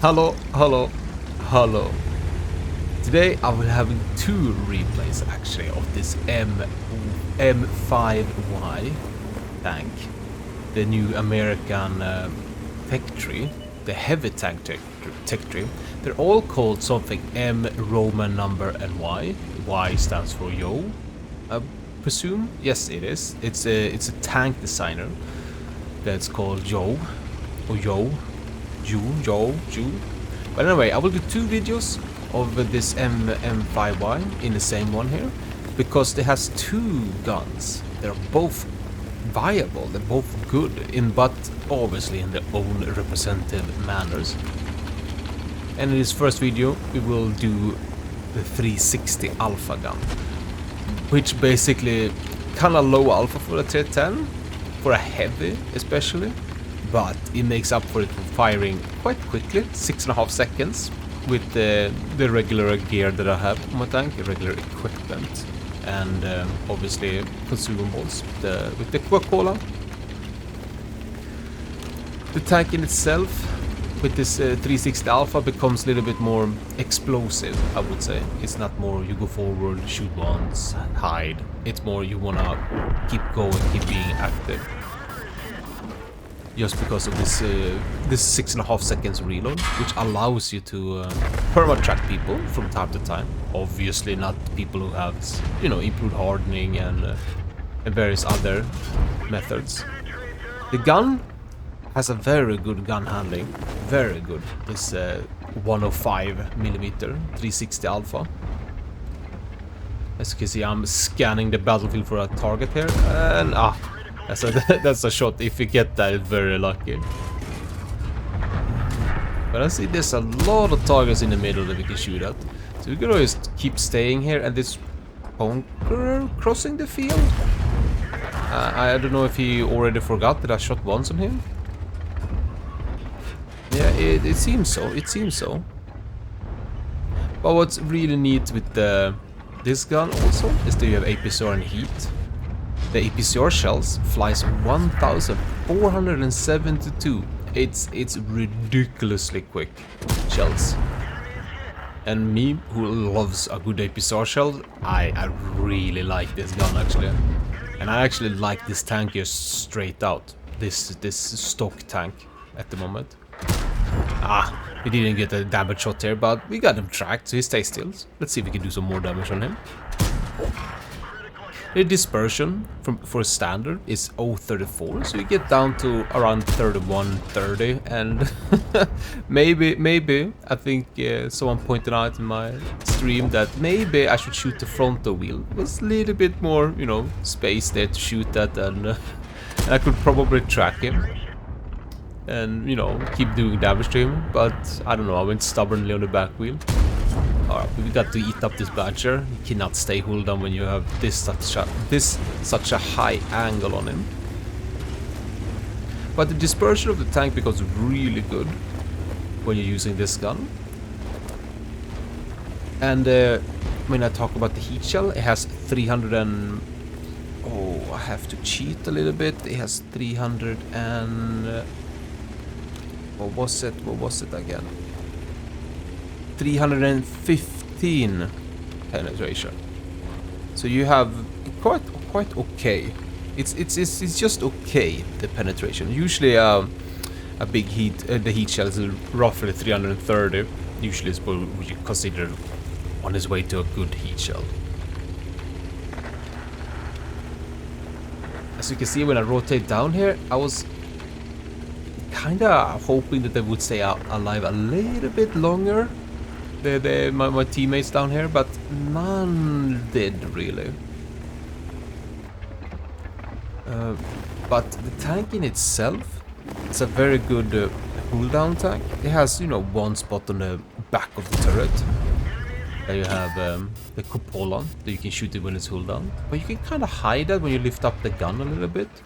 Hello, hello, hello. Today I will have two replays actually of this M5Y tank, the new American tech tree, the heavy tank tech tree. They're all called something M Roman number and Y. Y stands for Yo, I presume. Yes, it is. It's a tank designer that's called Yo or Yo. Ju. But anyway, I will do two videos of this M5Y in the same one here, because it has two guns. They're both viable, they're both good, but obviously in their own representative manners. And in this first video, we will do the 360 Alpha gun, which basically kind of low alpha for a tier 10, for a heavy especially. But it makes up for it for firing quite quickly, 6.5 seconds, with the regular gear that I have on my tank, regular equipment, and obviously consumables with the Coca-Cola. The tank in itself, with this 360 Alpha, becomes a little bit more explosive, I would say. It's not more you go forward, shoot once, hide. It's more you wanna keep going, keep being active. Just because of this 6.5 seconds reload, which allows you to perma-track people from time to time. Obviously not people who have, you know, improved hardening and various other methods. The gun has a very good gun handling, very good. This 105mm 360 Alpha. As you can see, I'm scanning the battlefield for a target here, and that's a shot. If you get that, it's very lucky. But I see there's a lot of targets in the middle that we can shoot at. So we can always keep staying here, and this bunker crossing the field. I don't know if he already forgot that I shot once on him. Yeah, it seems so. It seems so. But what's really neat with this gun also is that you have APCR and heat. The APCR shells flies 1,472. It's ridiculously quick shells. And me, who loves a good APCR shell, I really like this gun actually. And I actually like this tank here straight out. This stock tank at the moment. We didn't get a damage shot here, but we got him tracked, so he stays still. Let's see if we can do some more damage on him. The dispersion for standard is 0.34, so we get down to around 31-30, and maybe I think someone pointed out in my stream that maybe I should shoot the frontal wheel. It was a little bit more, you know, space there to shoot that, and I could probably track him and, you know, keep doing damage to him, but I don't know, I went stubbornly on the back wheel. Alright, we got to eat up this badger. You cannot stay Hulldown when you have such a high angle on him. But the dispersion of the tank becomes really good when you're using this gun. And when I talk about the heat shell, it has 300 and... Oh, I have to cheat a little bit. It has 300 and... What was it again? 315 penetration. So you have quite okay. It's just okay, the penetration. Usually a big heat, the heat shell is roughly 330. Usually it's what you consider on its way to a good heat shell. As you can see, when I rotate down here, I was kinda hoping that they would stay alive a little bit longer. My teammates down here, but none did really. But the tank in itself, it's a very good cooldown tank. It has, you know, one spot on the back of the turret. There you have the cupola that you can shoot it when it's cooldown. But you can kind of hide that when you lift up the gun a little bit.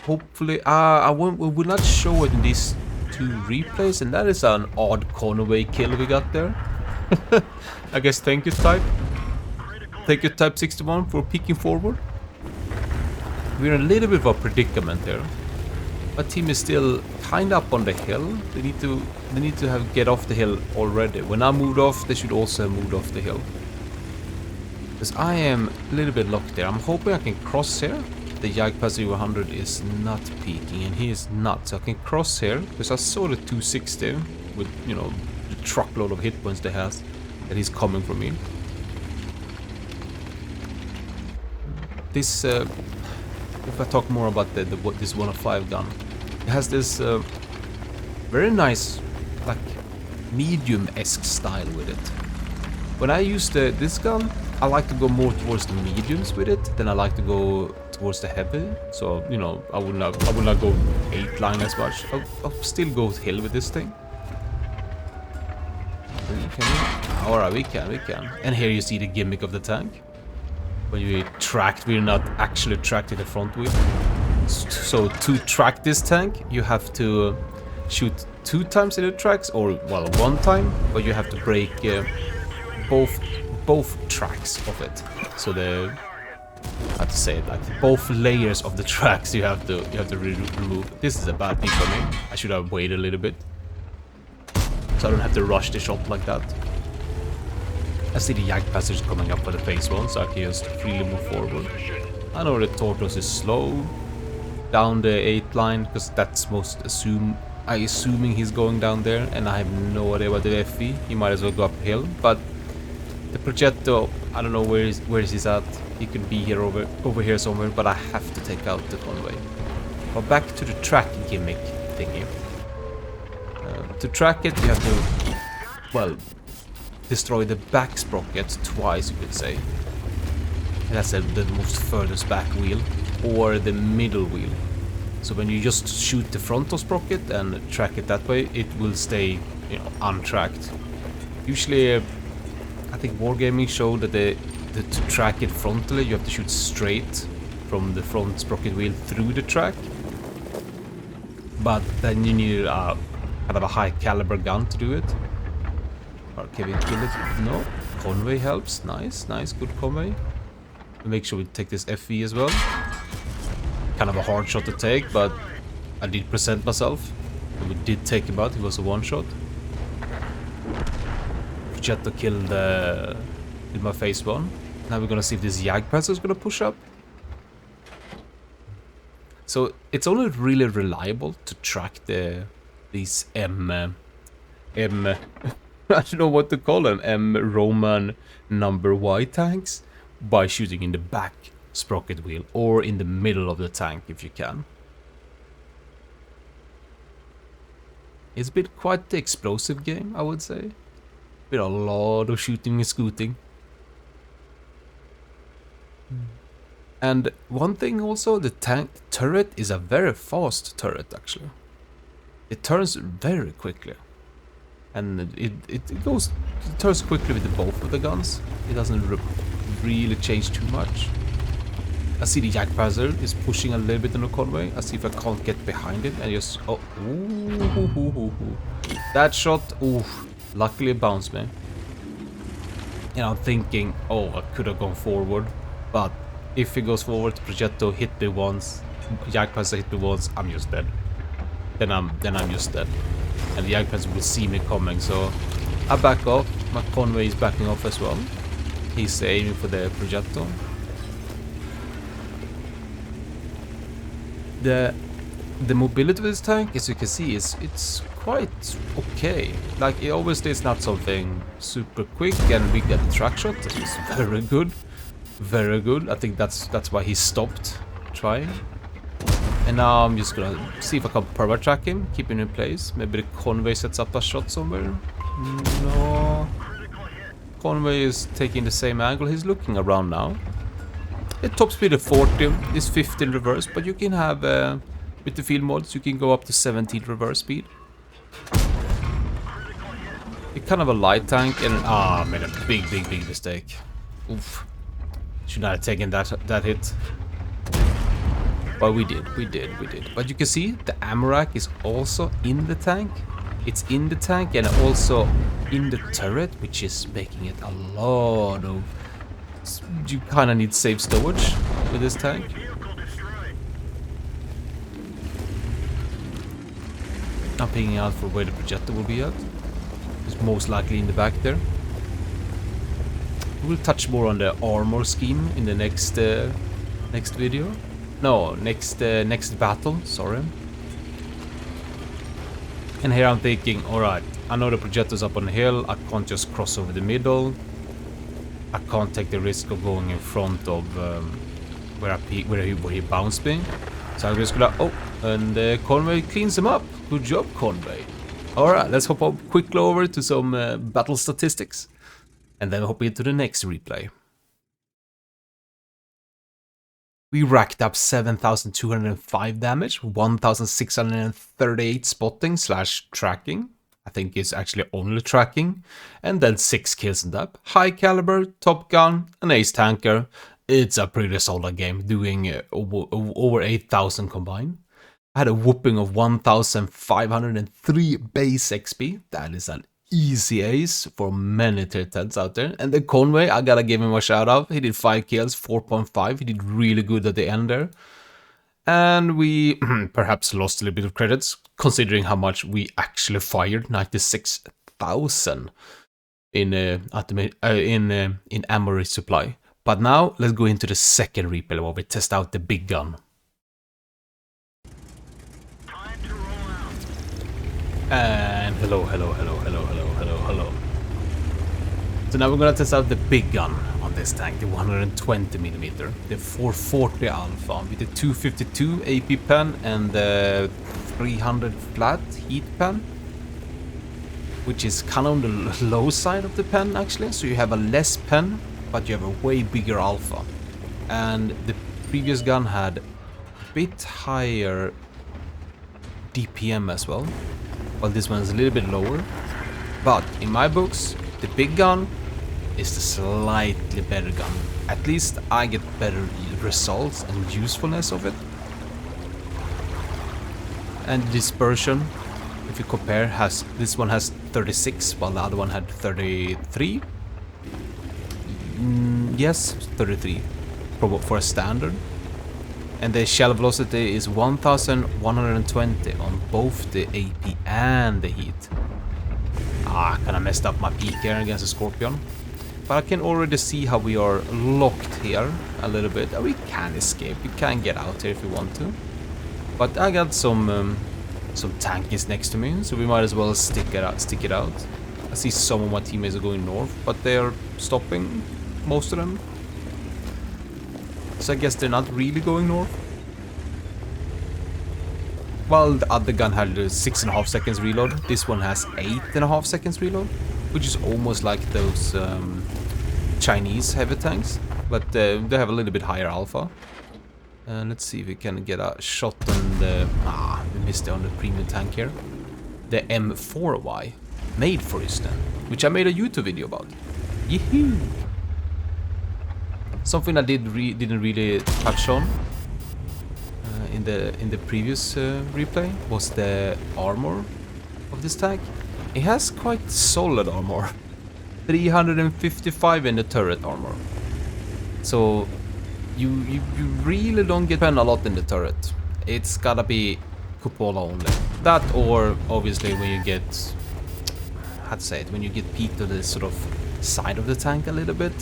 Hopefully, we will not show it in these two replays, and that is an odd cornerway kill we got there. I guess thank you type 61 for peeking forward. We're in a little bit of a predicament there. My team is still kind of up on the hill. They need to get off the hill already. When I moved off, they should also have moved off the hill. Because I am a little bit locked there. I'm hoping I can cross here. The Jagdpanther 100 is not peeking, and he is not. So I can cross here, because I saw the 260 with, you know, the truckload of hit points they has, that he's coming from me. This, if I talk more about this 105 gun, it has this very nice, like, medium-esque style with it. When I use this gun, I like to go more towards the mediums with it than I like to go towards the heavy. So, you know, I would not go 8 line as much. I'll still go hill with this thing. Can we? Alright, we can. And here you see the gimmick of the tank. When you tracked, we're not actually tracked in the front wheel. So to track this tank, you have to shoot 2 times in the tracks, or, well, 1 time, but you have to break both tracks of it. So how to say it, like both layers of the tracks you have to remove. This is a bad thing for me. I should have waited a little bit, so I don't have to rush the shot like that. I see the Jagdpanther coming up for the phase 1, so I can just freely move forward. I know the Tortoise is slow down the 8 line, because that's assuming he's going down there, and I have no idea about the FV. He might as well go uphill, but the Progetto, I don't know where he's at. He could be here over here somewhere, but I have to take out the convoy. But back to the track gimmick thingy. To track it, you have to, well, destroy the back sprocket twice, you could say. And that's the most furthest back wheel, or the middle wheel. So when you just shoot the frontal sprocket and track it that way, it will stay, you know, untracked. Usually, I think Wargaming showed that to track it frontally, you have to shoot straight from the front sprocket wheel through the track. But then you need kind of a high caliber gun to do it. Or can we kill it? No. Conway helps. Nice, good conway. Make sure we take this FV as well. Kind of a hard shot to take, but I did present myself. And we did take him out. It was a one shot. Progetto killed my phase 1. Now we're gonna see if this Jagdpanther is gonna push up. So it's only really reliable to track these I don't know what to call them, Roman number Y tanks, by shooting in the back sprocket wheel or in the middle of the tank if you can. It's been quite the explosive game, I would say. Been a lot of shooting and scooting. And one thing also, the tank turret is a very fast turret actually. It turns very quickly. And it turns quickly with both of the guns. It doesn't really change too much. I see the Jagdpanther is pushing a little bit on the convoy. I see if I can't get behind it and just... Oh, ooh. That shot, ooh, luckily it bounced me. And I'm thinking, oh, I could have gone forward. But if he goes forward, Progetto hit me once, Jagdpanther hit me once, I'm just dead. Then I'm just dead. And the Jagdpanther will see me coming, so I back off. My convoy is backing off as well. He's aiming for the Progetto. The mobility of this tank, as you can see, it's quite okay. Like, it obviously is not something super quick, and we get a track shot. That is very good. Very good. I think that's why he stopped trying. And now I'm just gonna see if I can perma track him, keep him in place. Maybe the convoy sets up a shot somewhere. No. Convoy is taking the same angle. He's looking around now. The top speed of 40 is 50 in reverse, but you can have, with the field mods, you can go up to 17 reverse speed. It's kind of a light tank, and I made a big mistake. Oof. Should not have taken that hit. But we did. But you can see the ammo rack is also in the tank. It's in the tank and also in the turret, which is making it a lot of... You kind of need safe storage with this tank. I'm picking out for where the projector will be at. It's most likely in the back there. We'll touch more on the armor scheme in the next video. No, next battle, sorry. And here I'm thinking, alright, I know the projector's up on the hill, I can't just cross over the middle. I can't take the risk of going in front of where he bounced me. So I'm just gonna, and Conway cleans him up. Good job, Conway. Alright, let's hop up quickly over to some battle statistics. And then hop into the next replay. We racked up 7,205 damage, 1,638 spotting / tracking. I think it's actually only tracking. And then 6 kills in that. High caliber, top gun, an ace tanker. It's a pretty solid game, doing over 8,000 combined. I had a whooping of 1,503 base XP. That is an easy ace for many tier 10s out there. And then Conway, I gotta give him a shout out. He did 5 kills, 4.5. He did really good at the end there. And we perhaps lost a little bit of credits, considering how much we actually fired. 96,000 in ammo resupply. But now let's go into the second replay where we test out the big gun. And hello. So now we're gonna test out the big gun on this tank, the 120mm, the 440 Alpha with the 252 AP pen and the 300 flat heat pen, which is kind of on the low side of the pen actually. So you have a less pen, but you have a way bigger Alpha. And the previous gun had a bit higher DPM as well. Well, this one is a little bit lower, but in my books, the big gun is the slightly better gun. At least I get better results and usefulness of it. And dispersion, if you compare, this one has 36, while the other one had 33. Yes, 33 for a standard. And the shell velocity is 1,120 on both the AP and the heat. Kinda messed up my peak here against the Scorpion. But I can already see how we are locked here a little bit. We can escape, we can get out here if we want to. But I got some tankies next to me, so we might as well stick it out. I see some of my teammates are going north, but they are stopping, most of them. So I guess they're not really going north. While the other gun had 6.5 seconds reload, this one has 8.5 seconds reload, which is almost like those Chinese heavy tanks, but they have a little bit higher Alpha. And let's see if we can get a shot on the... we missed it on the premium tank here. The M4Y, made for Island, which I made a YouTube video about. Yehoo! Something I didn't really touch on in the previous replay was the armor of this tank. It has quite solid armor, 355 in the turret armor. So you really don't get a lot in the turret. It's gotta be cupola only. That, or obviously when you get, how to say it, when you get peaked to the sort of side of the tank a little bit,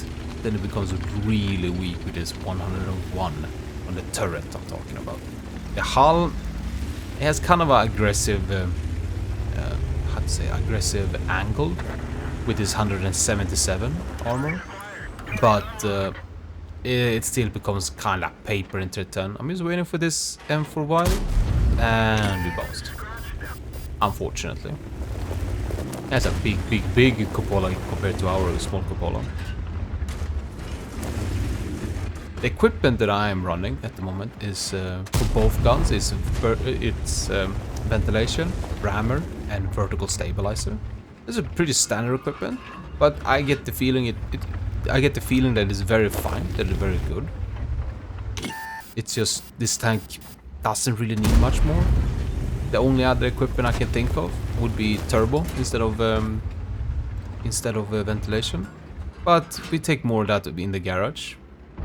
then it becomes really weak with this 101 on the turret I'm talking about. The hull, it has kind of an aggressive, how to say, aggressive angle with this 177 armor, but it still becomes kind of like paper in tier 10. I'm just waiting for this M for a while, and we bounced. Unfortunately. That's a big cupola compared to our small cupola. The equipment that I am running at the moment is for both guns is ventilation, rammer, and vertical stabilizer. It's a pretty standard equipment, but I get the feeling that it's very fine, that it's very good. It's just this tank doesn't really need much more. The only other equipment I can think of would be turbo instead of ventilation, but we take more of that in the garage.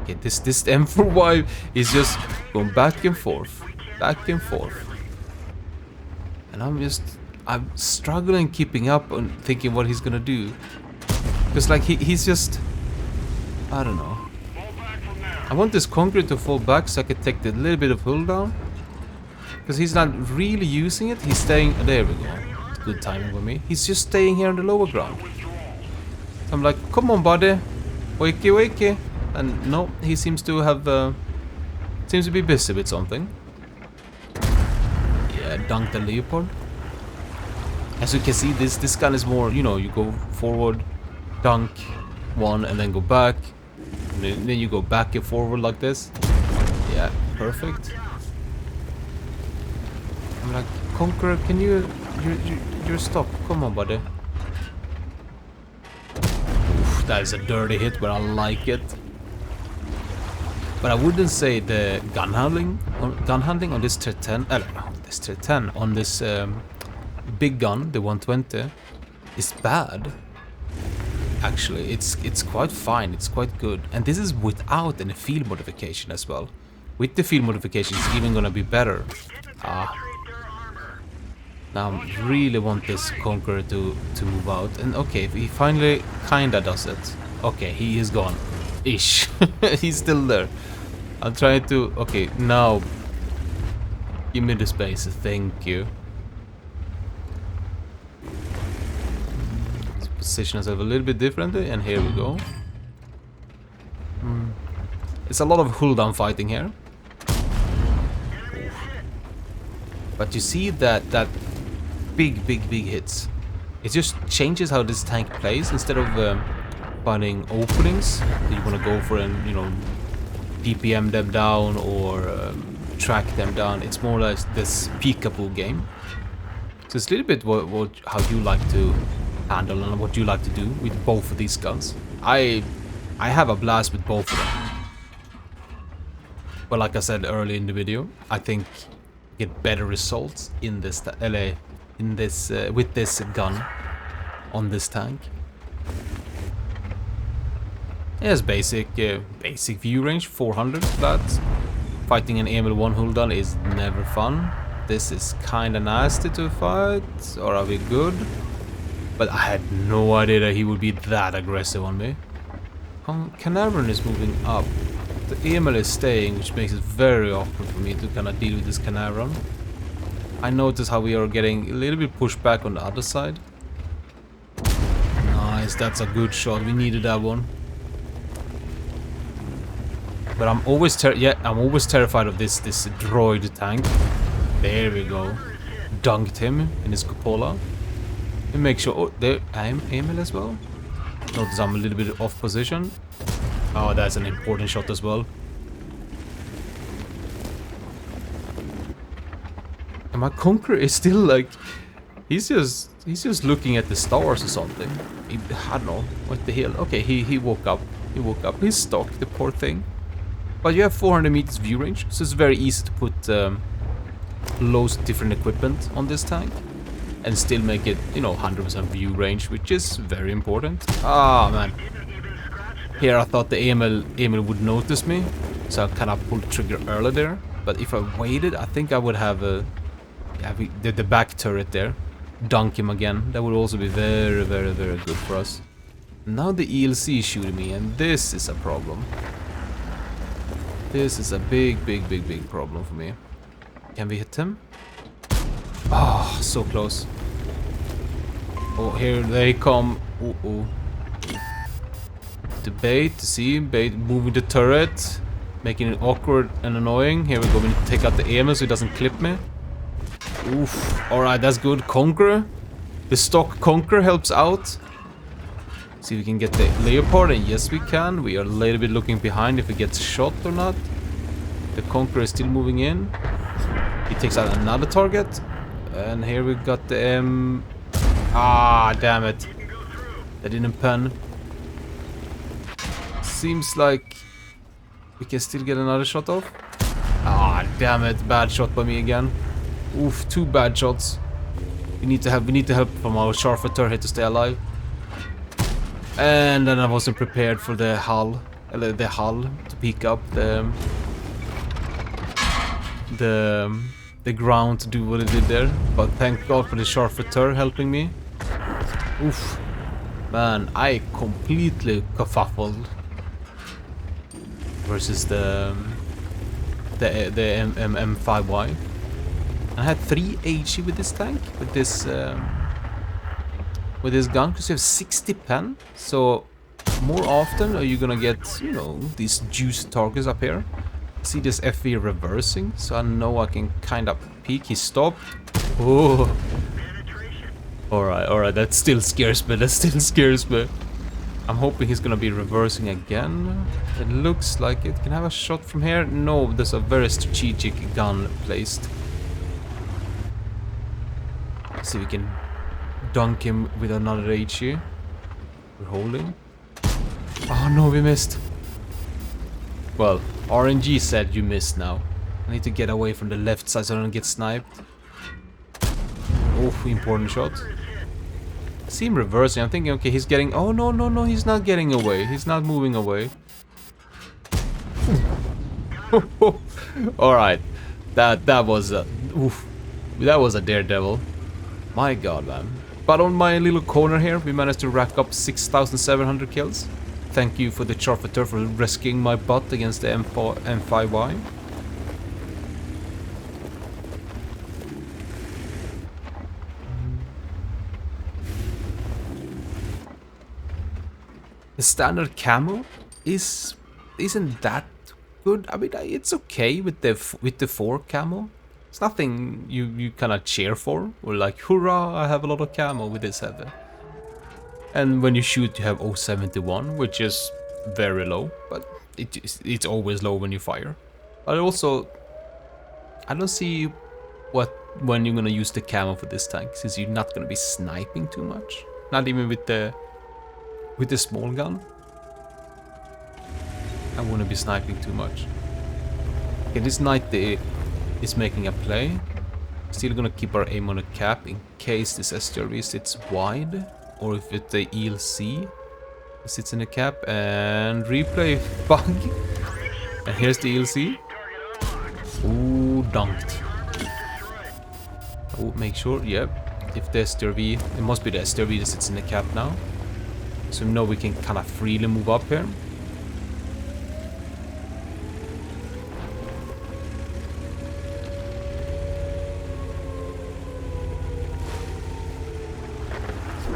Okay, this M4Y is just going back and forth, and I'm just I'm struggling keeping up on thinking what he's gonna do. Because like he's just, I don't know. I want this concrete to fall back so I could take the little bit of Hulldown. Because he's not really using it. He's staying, there we go. It's good timing with me. He's just staying here on the lower ground. I'm like, come on buddy, wakey wakey. And no, he seems to have, seems to be busy with something. Yeah, dunk the leopard. As you can see, this gun is more, you know, you go forward, dunk one, and then go back, and then you go back and forward like this. Yeah, perfect. I'm like, Conqueror, can you're stop? Come on, buddy. Oof, that is a dirty hit, but I like it. But I wouldn't say the gun handling on this tier 10, this tier 10 on this big gun, the 120, is bad. Actually, it's quite fine, it's quite good. And this is without any field modification as well. With the field modification, it's even gonna be better. Now I really want this Conqueror to move out. And okay, he finally kinda does it. Okay, he is gone. Ish. He's still there. I'm trying to... Okay, now... Give me the space, thank you. Let's position ourselves a little bit differently, and here we go. It's a lot of Hulldown fighting here. But you see that big hits. It just changes how this tank plays. Instead of finding openings that you want to go for and, you know, DPM them down or track them down, it's more like this peekaboo game. So it's a little bit how you like to handle and what you like to do with both of these guns. I have a blast with both of them. But like I said earlier in the video, I think get better results in this with this gun on this tank. It has basic view range, 400 flat. Fighting an Emil 1 Hulldown is never fun. This is kinda nasty to fight, or are we good? But I had no idea that he would be that aggressive on me. Canaveral is moving up. The Emil is staying, which makes it very awkward for me to kind of deal with this Canaveral. I notice how we are getting a little bit pushed back on the other side. Nice, that's a good shot. We needed that one. But I'm always terrified of this droid tank. There we go. Dunked him in his cupola. And make sure. Oh, there I'm Emil as well. Notice I'm a little bit off position. Oh, that's an important shot as well. And my Conqueror is still like, he's just looking at the stars or something. I don't know what the hell. Okay, he woke up. He woke up. He's stuck, the poor thing. But you have 400 meters view range, so it's very easy to put loads of different equipment on this tank and still make it, you know, 100% view range, which is very important. Ah, man. Here I thought the Emil would notice me, so I kind of pulled the trigger early there. But if I waited, I think I would have the back turret there. Dunk him again. That would also be very, very, very good for us. Now the ELC is shooting me, and this is a problem. This is a big problem for me. Can we hit him? Oh, so close. Oh, here they come. Uh-oh. To bait, to see, bait moving the turret, making it awkward and annoying. Here we go, we need to take out the Emil so he doesn't clip me. Oof, alright, that's good. Conqueror. The stock Conqueror helps out. See if we can get the Leopard, and yes we can. We are a little bit looking behind if he gets shot or not. The Conqueror is still moving in. He takes out another target. And here we got the M. Ah, damn it. That didn't pen. Seems like we can still get another shot off. Ah, damn it. Bad shot by me again. Oof, 2 bad shots. We need to help from our Sharfa turret to stay alive. And then I wasn't prepared for the hull to pick up the the ground to do what it did there. But thank God for the Charfateur helping me. Oof. Man, I completely kerfuffled versus the M5Y. I had 3 HE with this tank, with this gun, because you have 60 pen. So more often are you gonna get, you know, these juice targets up here. See this FV reversing, so I know I can kind of peek. He stopped. Oh. Alright, that still scares me, I'm hoping he's gonna be reversing again. It looks like it. Can I have a shot from here? No, there's a very strategic gun placed. Let's see if we can dunk him with another HE. We're holding. Oh no, we missed. Well, RNG said you missed now. I need to get away from the left side so I don't get sniped. Oh, important shot. I see him reversing. I'm thinking, okay, he's getting... Oh, no, he's not getting away. He's not moving away. Alright. That was a... Oof. That was a daredevil. My god, man. But on my little corner here, we managed to rack up 6,700 kills. Thank you for the Charfateur for rescuing my butt against the M5Y. The standard camo isn't that good. I mean, it's okay with the 4 camo. It's nothing you kind of cheer for, or like, hurrah, I have a lot of camo with this heavy. And when you shoot, you have 0.71, which is very low, but it's always low when you fire. But also, I don't see when you're gonna use the camo for this tank, since you're not gonna be sniping too much. Not even with the small gun. I wanna be sniping too much. Okay, this knight is making a play. Still gonna keep our aim on the cap in case this STRV sits wide, or if it's the ELC sits in the cap. And replay bug. And here's the ELC. Ooh, dunked. Oh, make sure, yep. If the STRV, it must be the STRV that sits in the cap now. So now we can kind of freely move up here.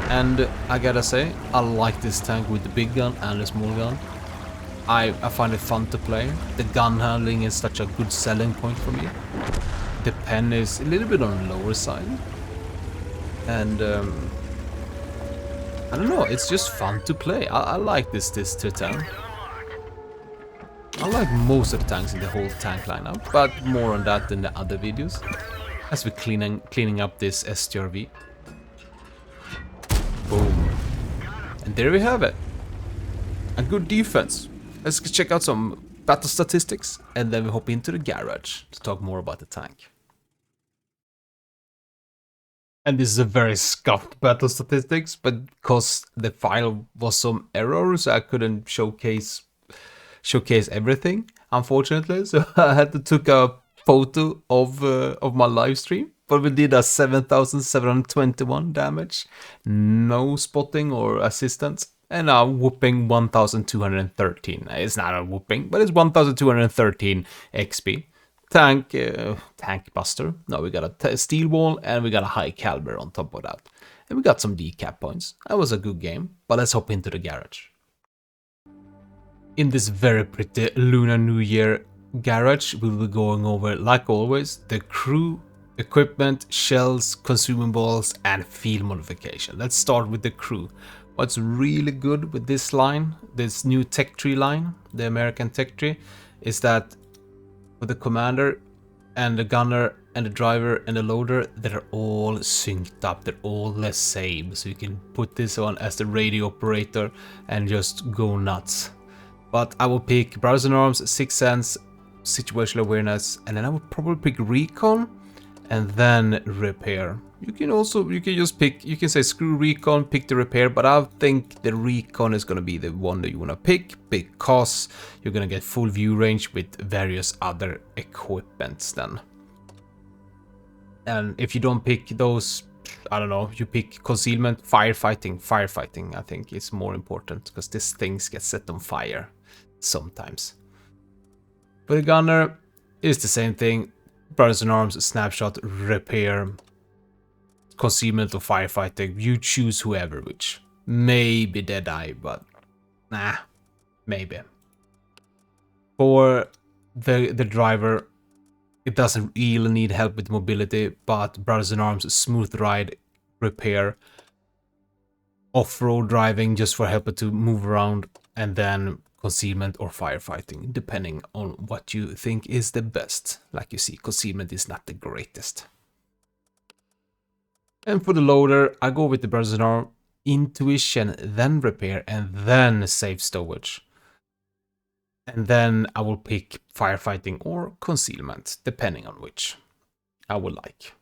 And I gotta say, I like this tank with the big gun and the small gun. I find it fun to play. The gun handling is such a good selling point for me. The pen is a little bit on the lower side. And I don't know, it's just fun to play. I like this tier 10. I like most of the tanks in the whole tank lineup, but more on that in the other videos. As we're cleaning up this STRV. Boom. And there we have it. A good defense. Let's check out some battle statistics, and then we hop into the garage to talk more about the tank. And this is a very scuffed battle statistics, but because the file was some errors, I couldn't showcase everything, unfortunately. So I had to take a photo of my live stream. But we did a 7,721 damage, no spotting or assistance, and a whooping 1,213. It's not a whooping, but it's 1,213 XP. Tank buster. Now we got a steel wall, and we got a high caliber on top of that. And we got some decap points. That was a good game, but let's hop into the garage. In this very pretty Lunar New Year garage, we'll be going over, like always, the crew, equipment, shells, consumables, and field modification. Let's start with the crew. What's really good with this line, this new tech tree line, the American tech tree, is that for the commander and the gunner and the driver and the loader, they're all synced up, they're all the same. So you can put this on as the radio operator and just go nuts. But I will pick Brothers in Arms, Sixth Sense, Situational Awareness, and then I would probably pick Recon, and then Repair. You can just pick, you can say screw Recon, pick the Repair, but I think the Recon is gonna be the one that you wanna pick because you're gonna get full view range with various other equipments then. And if you don't pick those, I don't know, you pick concealment, firefighting. Firefighting, I think, is more important because these things get set on fire sometimes. For the gunner, it's the same thing. Burns and arms, snapshot, repair, concealment or firefighting. You choose whoever, which maybe Deadeye, but nah, maybe. For the driver, it doesn't really need help with mobility, but Brothers in Arms, smooth ride, repair, off-road driving just for help to move around, and then concealment or firefighting, depending on what you think is the best. Like you see, concealment is not the greatest. And for the loader, I go with the Brothers in Arms, intuition, then repair, and then safe stowage. And then I will pick firefighting or concealment, depending on which I would like.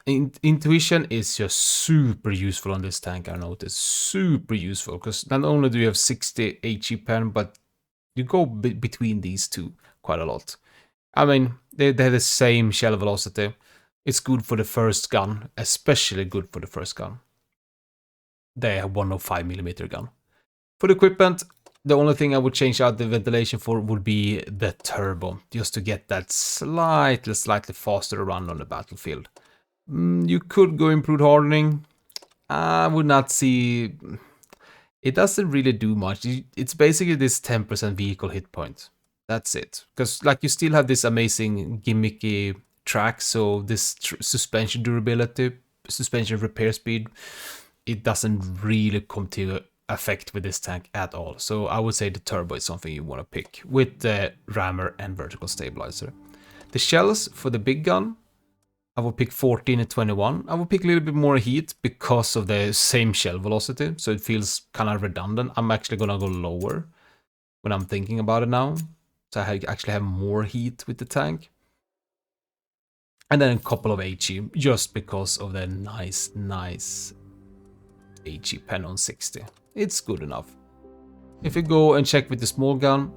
Intuition is just super useful on this tank, I noticed. Super useful, because not only do you have 60 HE pen, but you go between these two quite a lot. I mean, they have the same shell velocity. It's good for the first gun, especially good for the first gun. They have 105mm gun. For the equipment, the only thing I would change out the ventilation for would be the turbo, just to get that slightly faster run on the battlefield. You could go improved hardening. I would not see... It doesn't really do much. It's basically this 10% vehicle hit point. That's it. Because like you still have this amazing gimmicky track, so this suspension durability, suspension repair speed, it doesn't really come to effect with this tank at all. So I would say the turbo is something you want to pick with the rammer and vertical stabilizer. The shells for the big gun, I will pick 14 and 21. I will pick a little bit more heat because of the same shell velocity, so it feels kind of redundant. I'm actually gonna go lower when I'm thinking about it now, so I actually have more heat with the tank. And then a couple of HE, just because of the nice HE pen on 60. It's good enough. If we go and check with the small gun,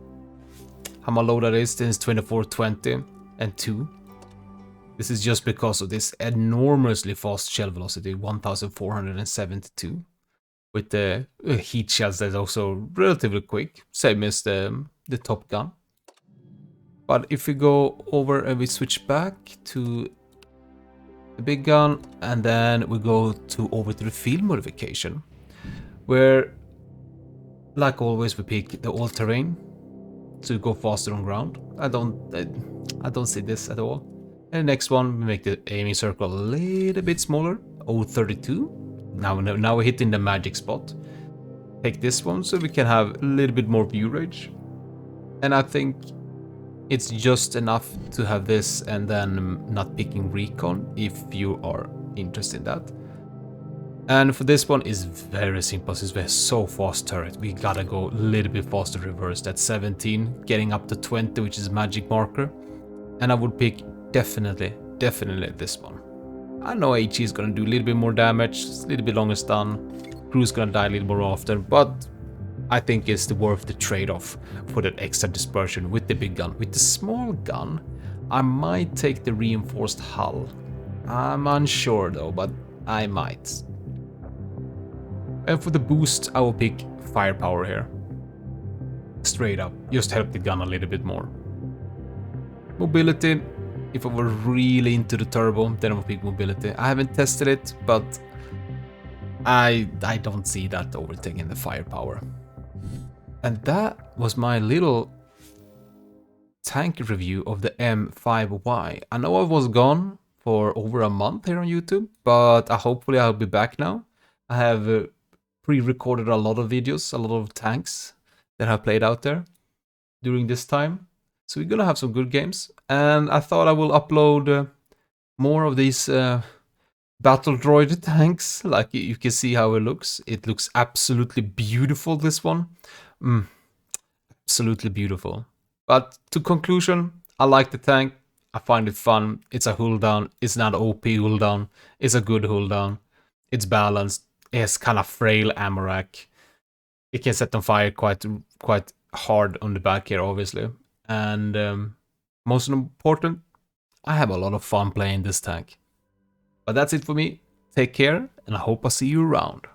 how much load that is, then it's 2420 and 2. This is just because of this enormously fast shell velocity, 1472. With the heat shells that's also relatively quick, same as the top gun. But if we go over and we switch back to the big gun, and then we go over to the field modification, where, like always, we pick the all-terrain to go faster on ground. I don't see this at all. And the next one, we make the aiming circle a little bit smaller, 032. Now we're hitting the magic spot. Take this one so we can have a little bit more view range. And I think it's just enough to have this and then not picking recon if you are interested in that. And for this one is very simple, since we're so fast turret, we gotta go a little bit faster reverse. That's 17, getting up to 20, which is magic marker. And I would pick definitely this one. I know HE is gonna do a little bit more damage, a little bit longer stun, crew's gonna die a little more often, but I think it's worth the trade-off for that extra dispersion with the big gun. With the small gun, I might take the reinforced hull. I'm unsure though, but I might. And for the boost, I will pick firepower here. Straight up, just help the gun a little bit more. Mobility, if I were really into the turbo, then I will pick mobility. I haven't tested it, but I don't see that overtaking the firepower. And that was my little tank review of the M5Y. I know I was gone for over a month here on YouTube, but hopefully I'll be back now. I have pre-recorded a lot of videos, a lot of tanks that have played out there during this time. So we're gonna have some good games. And I thought I will upload more of these battle droid tanks. Like you can see how it looks. It looks absolutely beautiful, this one. Absolutely beautiful. But to conclusion, I like the tank. I find it fun. It's a Hulldown. It's not OP Hulldown. It's a good Hulldown. It's balanced. It has kind of frail ammo rack. It can set on fire quite hard on the back here, obviously. And most important, I have a lot of fun playing this tank. But that's it for me. Take care, and I hope I see you around.